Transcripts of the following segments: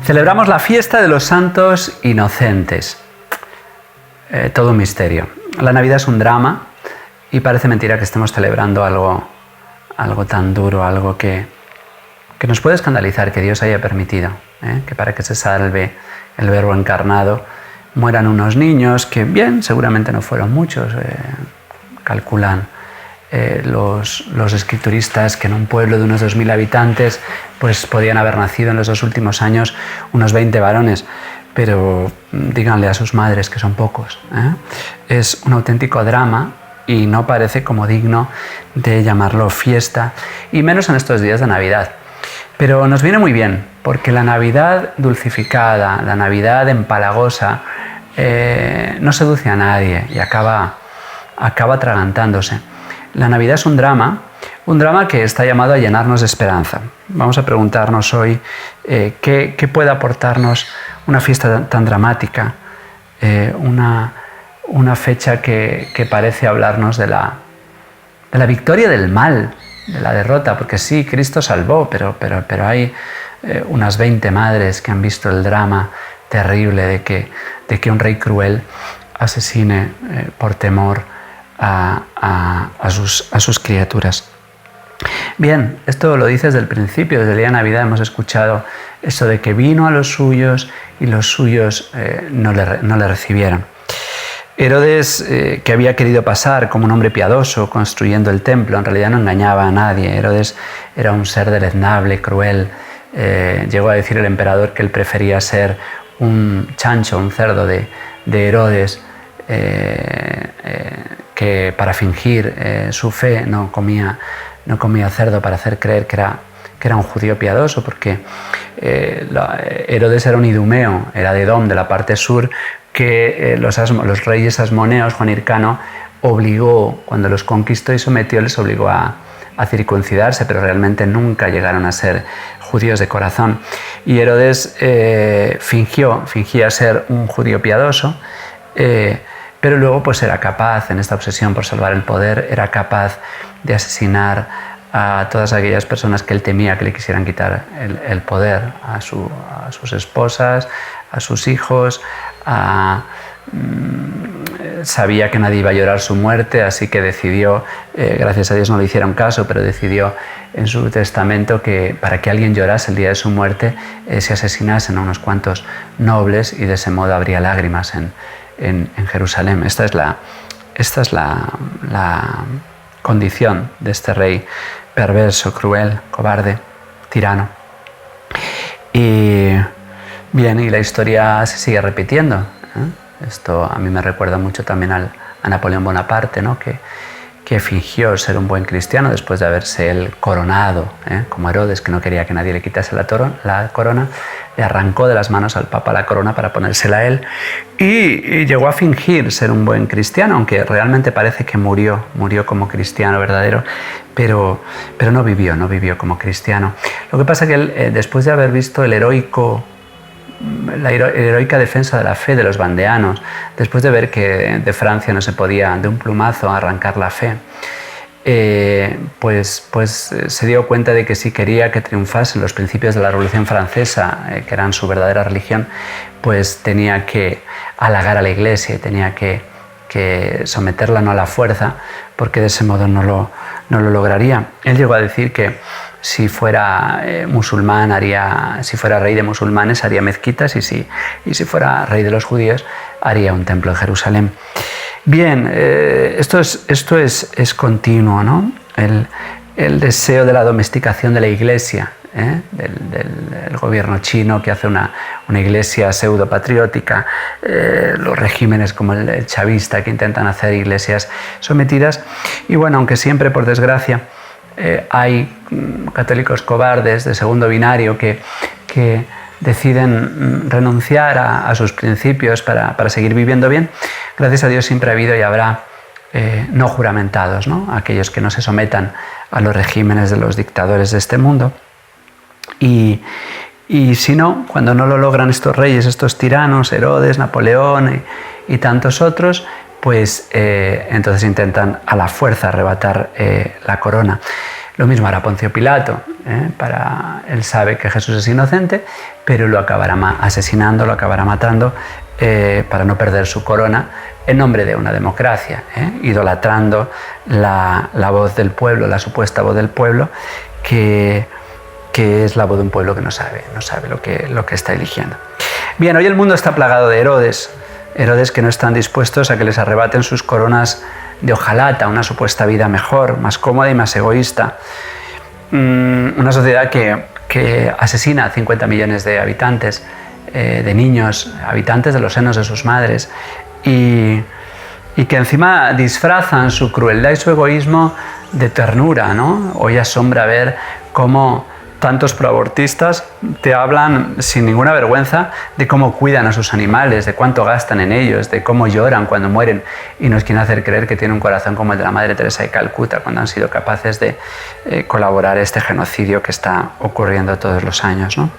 Celebramos la fiesta de los santos inocentes. Todo un misterio. La Navidad es un drama y parece mentira que estemos celebrando algo tan duro, algo que nos puede escandalizar, que Dios haya permitido, que para que se salve el Verbo encarnado mueran unos niños que, bien, seguramente no fueron muchos, calculan los escrituristas que en un pueblo de unos 2000 habitantes pues podían haber nacido en los 2 últimos años unos 20 varones, pero díganle a sus madres que son pocos. Es un auténtico drama y no parece como digno de llamarlo fiesta, y menos en estos días de Navidad. Pero nos viene muy bien, porque la Navidad dulcificada, la Navidad empalagosa, no seduce a nadie y acaba atragantándose. La Navidad es un drama que está llamado a llenarnos de esperanza. Vamos a preguntarnos hoy qué puede aportarnos una fiesta tan dramática, una fecha que parece hablarnos de la victoria del mal, de la derrota, porque sí, Cristo salvó, pero hay unas 20 madres que han visto el drama terrible de que un rey cruel asesine por temor a sus criaturas. Bien, esto lo dice desde el principio, desde el día de Navidad hemos escuchado eso de que vino a los suyos y los suyos no le recibieron. Herodes, que había querido pasar como un hombre piadoso construyendo el templo, en realidad no engañaba a nadie. Herodes era un ser deleznable, cruel. Llegó a decir el emperador que él prefería ser un chancho, un cerdo de Herodes, que para fingir su fe no comía cerdo para hacer creer que era un judío piadoso, porque Herodes era un idumeo, era de Edom, de la parte sur, que los reyes asmoneos, Juan Hircano, obligó, cuando los conquistó y sometió, les obligó a circuncidarse, pero realmente nunca llegaron a ser judíos de corazón. Y Herodes fingía ser un judío piadoso, pero luego pues era capaz, en esta obsesión por salvar el poder, era capaz de asesinar a todas aquellas personas que él temía que le quisieran quitar el poder, a sus esposas, a sus hijos, sabía que nadie iba a llorar su muerte, así que decidió, gracias a Dios no le hicieron caso, pero decidió en su testamento que para que alguien llorase el día de su muerte se asesinasen a unos cuantos nobles, y de ese modo habría lágrimas en Jerusalén. Esta es la condición de este rey perverso, cruel, cobarde, tirano. Y bien, y la historia se sigue repitiendo. Esto a mí me recuerda mucho también a Napoleón Bonaparte, ¿no? que fingió ser un buen cristiano después de haberse él coronado, como Herodes, que no quería que nadie le quitase la corona, le arrancó de las manos al Papa la corona para ponérsela a él, y llegó a fingir ser un buen cristiano, aunque realmente parece que murió como cristiano verdadero, pero no vivió como cristiano. Lo que pasa es que él, después de haber visto la heroica defensa de la fe de los vandeanos, después de ver que de Francia no se podía de un plumazo arrancar la fe, pues se dio cuenta de que si quería que triunfasen los principios de la Revolución Francesa, que eran su verdadera religión, pues tenía que halagar a la Iglesia y tenía que someterla no a la fuerza, porque de ese modo no lo lograría. Él llegó a decir que si fuera musulmán si fuera rey de musulmanes haría mezquitas, y si fuera rey de los judíos haría un templo en Jerusalén. Bien, esto es continuo, ¿no? El deseo de la domesticación de la Iglesia, del gobierno chino, que hace una iglesia pseudo-patriótica, los regímenes como el chavista, que intentan hacer iglesias sometidas. Y bueno, aunque siempre, por desgracia, hay católicos cobardes de segundo binario que deciden renunciar a sus principios para seguir viviendo bien, gracias a Dios siempre ha habido y habrá no juramentados, ¿no? Aquellos que no se sometan a los regímenes de los dictadores de este mundo. Y si no, cuando no lo logran estos reyes, estos tiranos, Herodes, Napoleón y tantos otros, pues entonces intentan a la fuerza arrebatar la corona. Lo mismo hará Poncio Pilato, él sabe que Jesús es inocente, pero lo acabará asesinando, lo acabará matando para no perder su corona en nombre de una democracia, idolatrando la voz del pueblo, la supuesta voz del pueblo, que es la voz de un pueblo que no sabe lo que está eligiendo. Bien, hoy el mundo está plagado de Herodes que no están dispuestos a que les arrebaten sus coronas de hojalata, una supuesta vida mejor, más cómoda y más egoísta. Una sociedad que asesina a 50 millones de habitantes, de niños, habitantes de los senos de sus madres, y que encima disfrazan su crueldad y su egoísmo de ternura, ¿no? Hoy asombra ver cómo tantos proabortistas te hablan sin ninguna vergüenza de cómo cuidan a sus animales, de cuánto gastan en ellos, de cómo lloran cuando mueren, y nos quieren hacer creer que tienen un corazón como el de la Madre Teresa de Calcuta, cuando han sido capaces de colaborar a este genocidio que está ocurriendo todos los años, ¿no?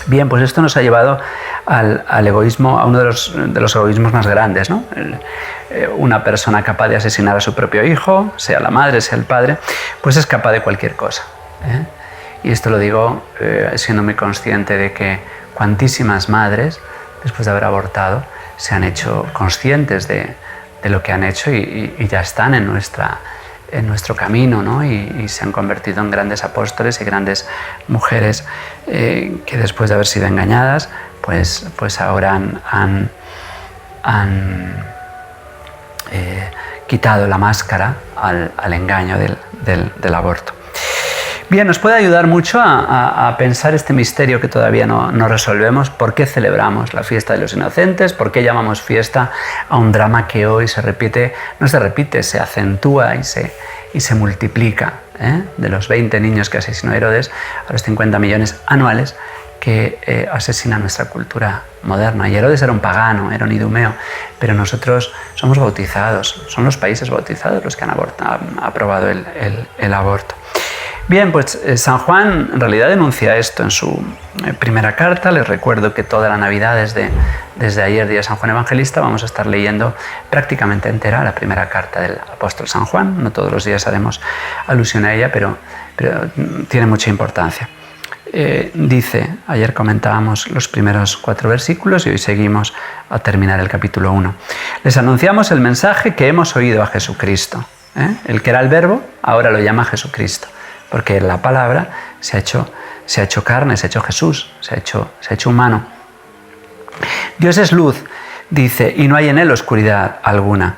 Bien, pues esto nos ha llevado al egoísmo, a uno de los egoísmos más grandes, ¿no? Una persona capaz de asesinar a su propio hijo, sea la madre, sea el padre, pues es capaz de cualquier cosa, Y esto lo digo siendo muy consciente de que cuantísimas madres, después de haber abortado, se han hecho conscientes de lo que han hecho y ya están en nuestro camino, ¿no? Y se han convertido en grandes apóstoles y grandes mujeres que después de haber sido engañadas, pues ahora han quitado la máscara al engaño del aborto. Bien, nos puede ayudar mucho a pensar este misterio que todavía no resolvemos. ¿Por qué celebramos la fiesta de los inocentes? ¿Por qué llamamos fiesta a un drama que hoy se repite? No se repite, se acentúa y se multiplica. De los 20 niños que asesinó Herodes a los 50 millones anuales que asesina nuestra cultura moderna. Y Herodes era un pagano, era un idumeo, pero nosotros somos bautizados, son los países bautizados los que han aprobado el aborto. Bien, pues San Juan en realidad denuncia esto en su primera carta. Les recuerdo que toda la Navidad, desde ayer, día de San Juan Evangelista, vamos a estar leyendo prácticamente entera la primera carta del apóstol San Juan. No todos los días haremos alusión a ella, pero tiene mucha importancia. Dice, ayer comentábamos los primeros 4 versículos y hoy seguimos a terminar el capítulo 1. Les anunciamos el mensaje que hemos oído a Jesucristo. El que era el Verbo, ahora lo llama Jesucristo, porque la palabra se ha hecho carne, se ha hecho Jesús, se ha hecho humano. Dios es luz, dice, y no hay en él oscuridad alguna.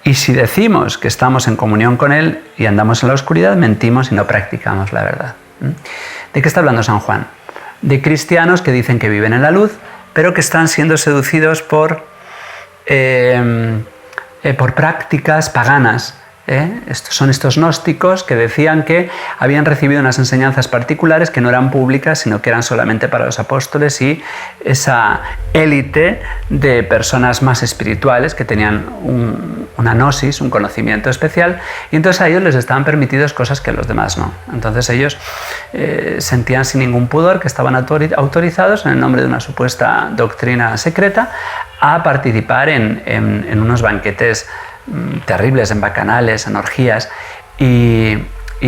Y si decimos que estamos en comunión con él y andamos en la oscuridad, mentimos y no practicamos la verdad. ¿De qué está hablando San Juan? De cristianos que dicen que viven en la luz, pero que están siendo seducidos por prácticas paganas. Son estos gnósticos que decían que habían recibido unas enseñanzas particulares que no eran públicas, sino que eran solamente para los apóstoles y esa élite de personas más espirituales que tenían una gnosis, un conocimiento especial, y entonces a ellos les estaban permitidas cosas que a los demás no. Entonces ellos sentían sin ningún pudor que estaban autorizados en el nombre de una supuesta doctrina secreta a participar en unos banquetes terribles, en bacanales, en orgías, y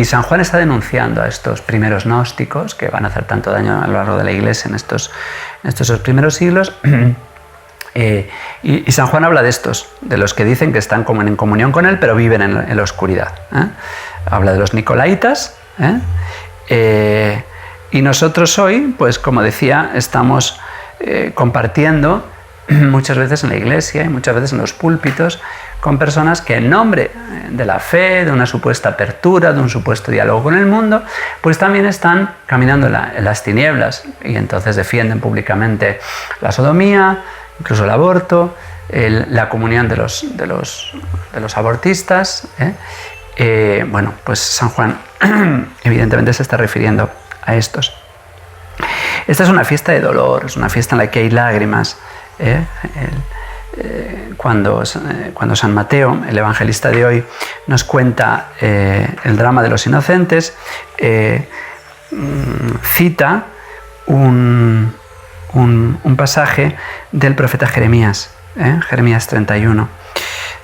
San Juan está denunciando a estos primeros gnósticos que van a hacer tanto daño a lo largo de la Iglesia en estos primeros siglos. Y San Juan habla de los que dicen que están como en comunión con él, pero viven en la oscuridad. Habla de los nicolaitas. Y nosotros hoy, pues como decía, estamos compartiendo muchas veces en la iglesia y muchas veces en los púlpitos con personas que en nombre de la fe, de una supuesta apertura, de un supuesto diálogo con el mundo, pues también están caminando en las tinieblas, y entonces defienden públicamente la sodomía, incluso el aborto, la comunión de los abortistas. Bueno, pues San Juan evidentemente se está refiriendo a estos. Esta es una fiesta de dolor, es una fiesta en la que hay lágrimas. Cuando San Mateo, el evangelista de hoy, nos cuenta el drama de los inocentes, cita un pasaje del profeta Jeremías, Jeremías 31.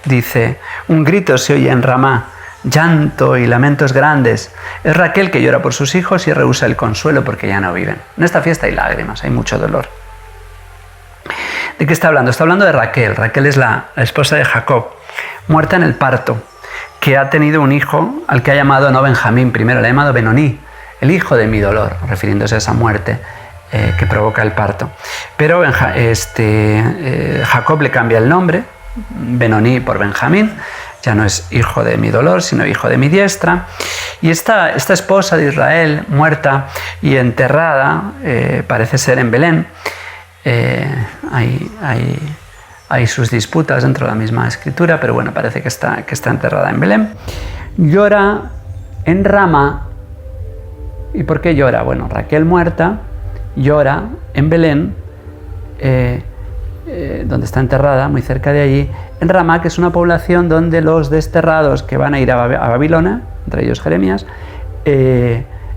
Dice: un grito se oye en Ramá, llanto y lamentos grandes. Es Raquel que llora por sus hijos y rehúsa el consuelo porque ya no viven. En esta fiesta hay lágrimas, hay mucho dolor. ¿De qué está hablando? Está hablando de Raquel. Raquel es la esposa de Jacob, muerta en el parto, que ha tenido un hijo al que ha llamado no Benjamín, primero le ha llamado Benoní, el hijo de mi dolor, refiriéndose a esa muerte que provoca el parto. Pero Jacob le cambia el nombre, Benoní por Benjamín, ya no es hijo de mi dolor, sino hijo de mi diestra. Y esta esposa de Israel, muerta y enterrada, parece ser en Belén. Hay sus disputas dentro de la misma escritura, pero bueno, parece que está enterrada en Belén. Llora en Rama. ¿Y por qué llora? Bueno, Raquel muerta llora en Belén, donde está enterrada, muy cerca de allí, en Ramá, que es una población donde los desterrados que van a ir a Babilonia, entre ellos Jeremías,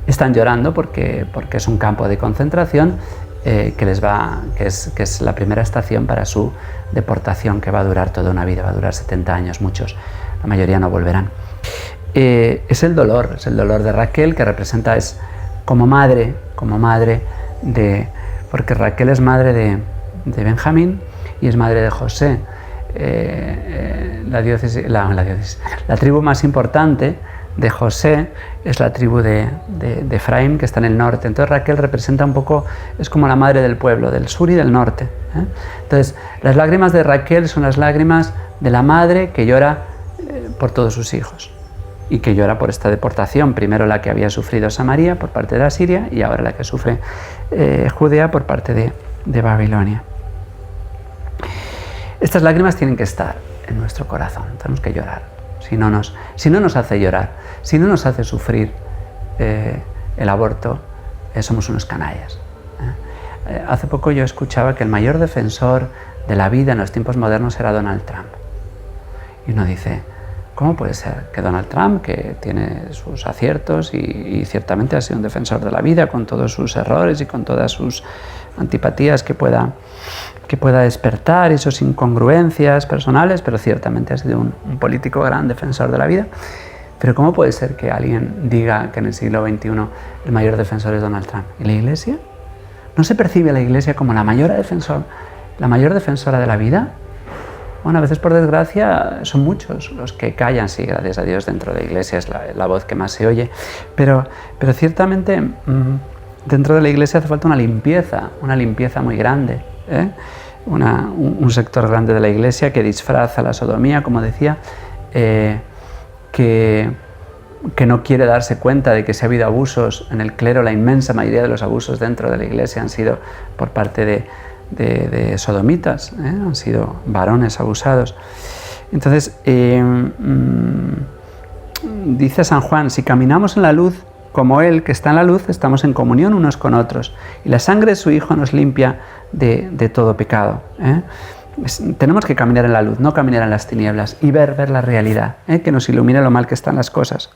están llorando porque es un campo de concentración que es la primera estación para su deportación, que va a durar toda una vida, va a durar 70 años, muchos, la mayoría no volverán. Es el dolor de Raquel, que representa, es como madre porque Raquel es madre de Benjamín y es madre de José. La tribu más importante de José es la tribu de Efraín, que está en el norte. Entonces Raquel representa un poco, es como la madre del pueblo, del sur y del norte. Entonces las lágrimas de Raquel son las lágrimas de la madre que llora por todos sus hijos y que llora por esta deportación, primero la que había sufrido Samaria por parte de Asiria y ahora la que sufre Judea por parte de Babilonia. Estas lágrimas tienen que estar en nuestro corazón, tenemos que llorar. Si no nos hace llorar, si no nos hace sufrir el aborto, somos unos canallas. Hace poco yo escuchaba que el mayor defensor de la vida en los tiempos modernos era Donald Trump. Y uno dice, ¿cómo puede ser que Donald Trump, que tiene sus aciertos y ciertamente ha sido un defensor de la vida con todos sus errores y con todas sus antipatías que pueda despertar y sus incongruencias personales, pero ciertamente ha sido un político gran defensor de la vida? Pero ¿cómo puede ser que alguien diga que en el siglo XXI el mayor defensor es Donald Trump? ¿Y la Iglesia? ¿No se percibe a la Iglesia como la mayor defensora de la vida? Bueno, a veces por desgracia son muchos los que callan, sí, gracias a Dios dentro de la Iglesia es la voz que más se oye, pero ciertamente dentro de la Iglesia hace falta una limpieza muy grande. Un sector grande de la Iglesia que disfraza la sodomía, como decía, que no quiere darse cuenta de que si ha habido abusos en el clero, la inmensa mayoría de los abusos dentro de la Iglesia han sido por parte de sodomitas, han sido varones abusados. Entonces, dice San Juan, si caminamos en la luz, como Él, que está en la luz, estamos en comunión unos con otros. Y la sangre de su Hijo nos limpia de todo pecado. Tenemos que caminar en la luz, no caminar en las tinieblas. Y ver la realidad, que nos ilumine lo mal que están las cosas.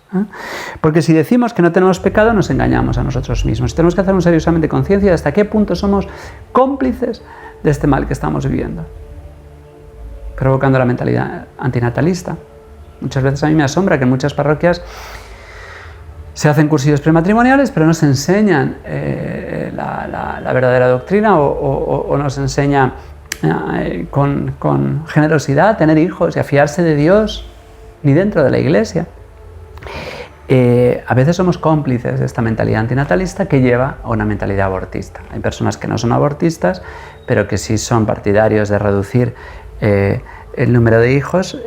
Porque si decimos que no tenemos pecado, nos engañamos a nosotros mismos. Tenemos que hacer un serio examen de conciencia de hasta qué punto somos cómplices de este mal que estamos viviendo. Provocando la mentalidad antinatalista. Muchas veces a mí me asombra que en muchas parroquias se hacen cursillos prematrimoniales, pero no se enseñan la verdadera doctrina o no se enseña con generosidad a tener hijos y a fiarse de Dios, ni dentro de la Iglesia. A veces somos cómplices de esta mentalidad antinatalista que lleva a una mentalidad abortista. Hay personas que no son abortistas, pero que sí son partidarios de reducir el número de hijos,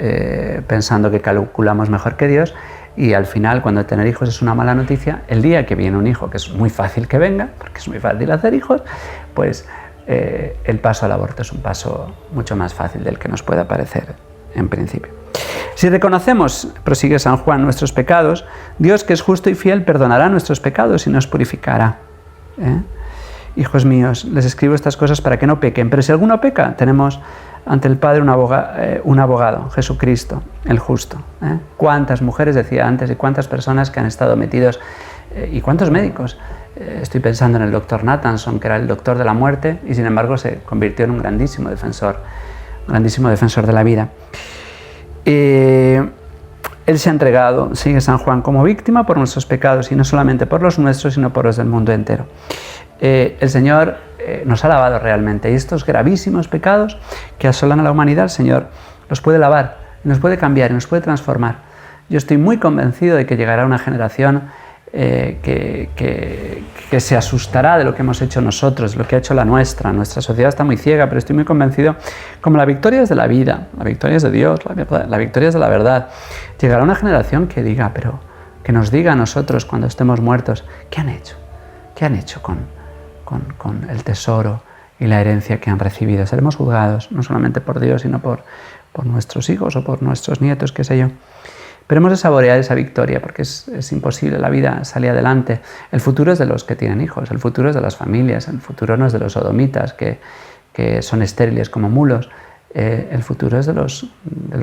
pensando que calculamos mejor que Dios. Y al final, cuando tener hijos es una mala noticia, el día que viene un hijo, que es muy fácil que venga, porque es muy fácil hacer hijos, pues el paso al aborto es un paso mucho más fácil del que nos pueda parecer en principio. Si reconocemos, prosigue San Juan, nuestros pecados, Dios, que es justo y fiel, perdonará nuestros pecados y nos purificará. Hijos míos, les escribo estas cosas para que no pequen, pero si alguno peca, tenemos ante el Padre un abogado, Jesucristo, el justo. ¿Cuántas mujeres, decía antes, y cuántas personas que han estado metidos, y cuántos médicos? Estoy pensando en el doctor Nathanson, que era el doctor de la muerte, y sin embargo se convirtió en un grandísimo defensor de la vida. Él se ha entregado, sigue San Juan, como víctima por nuestros pecados, y no solamente por los nuestros, sino por los del mundo entero. El Señor nos ha lavado realmente, y estos gravísimos pecados que asolan a la humanidad, el Señor los puede lavar, nos puede cambiar y nos puede transformar. Yo estoy muy convencido de que llegará una generación que se asustará de lo que hemos hecho nosotros, de lo que ha hecho la nuestra. Nuestra sociedad está muy ciega, pero estoy muy convencido, como la victoria es de la vida, la victoria es de Dios, la victoria es de la verdad. Llegará una generación que diga, pero que nos diga a nosotros cuando estemos muertos, ¿qué han hecho? ¿Qué han hecho con el tesoro y la herencia que han recibido? Seremos juzgados no solamente por Dios, sino por nuestros hijos o por nuestros nietos, qué sé yo. Pero hemos de saborear esa victoria, porque es imposible, la vida sale adelante. El futuro es de los que tienen hijos, el futuro es de las familias, el futuro no es de los sodomitas que son estériles como mulos, el futuro es de los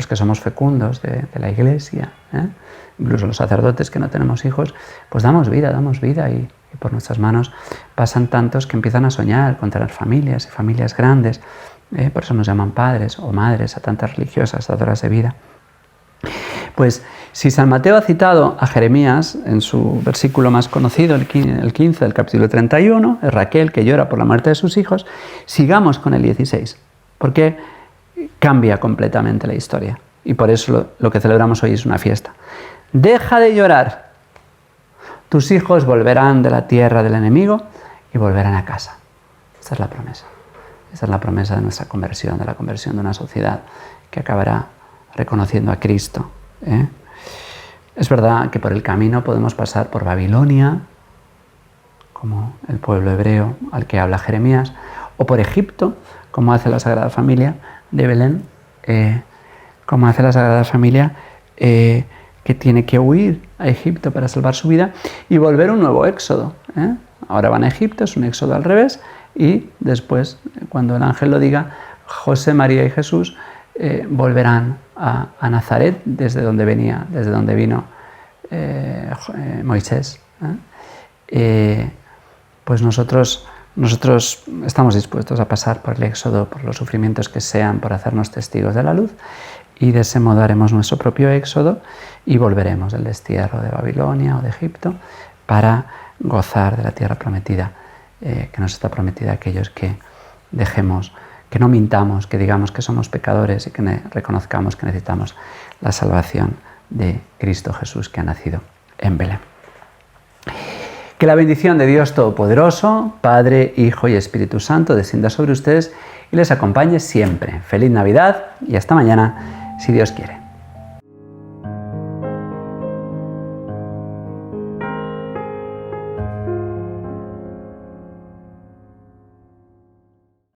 que somos fecundos, de la Iglesia, incluso los sacerdotes que no tenemos hijos, pues damos vida y por nuestras manos pasan tantos que empiezan a soñar con tener familias y familias grandes, por eso nos llaman padres o madres a tantas religiosas dadoras de vida. Pues si San Mateo ha citado a Jeremías en su versículo más conocido, el 15 del capítulo 31, es Raquel que llora por la muerte de sus hijos, sigamos con el 16, porque cambia completamente la historia y por eso lo que celebramos hoy es una fiesta. Deja de llorar, tus hijos volverán de la tierra del enemigo y volverán a casa. Esta es la promesa. Esta es la promesa de nuestra conversión, de la conversión de una sociedad que acabará reconociendo a Cristo. Es verdad que por el camino podemos pasar por Babilonia, como el pueblo hebreo al que habla Jeremías, o por Egipto, como hace la Sagrada Familia de Belén, como hace la Sagrada Familia que tiene que huir a Egipto para salvar su vida y volver a un nuevo éxodo. Ahora van a Egipto, es un éxodo al revés, y después, cuando el ángel lo diga, José, María y Jesús volverán a Nazaret, desde donde vino Moisés. Pues nosotros estamos dispuestos a pasar por el éxodo, por los sufrimientos que sean, por hacernos testigos de la luz, y de ese modo haremos nuestro propio éxodo y volveremos del destierro de Babilonia o de Egipto para gozar de la tierra prometida, que nos está prometida a aquellos que dejemos, que no mintamos, que digamos que somos pecadores y que reconozcamos que necesitamos la salvación de Cristo Jesús que ha nacido en Belén. Que la bendición de Dios Todopoderoso, Padre, Hijo y Espíritu Santo descienda sobre ustedes y les acompañe siempre. Feliz Navidad y hasta mañana, si Dios quiere.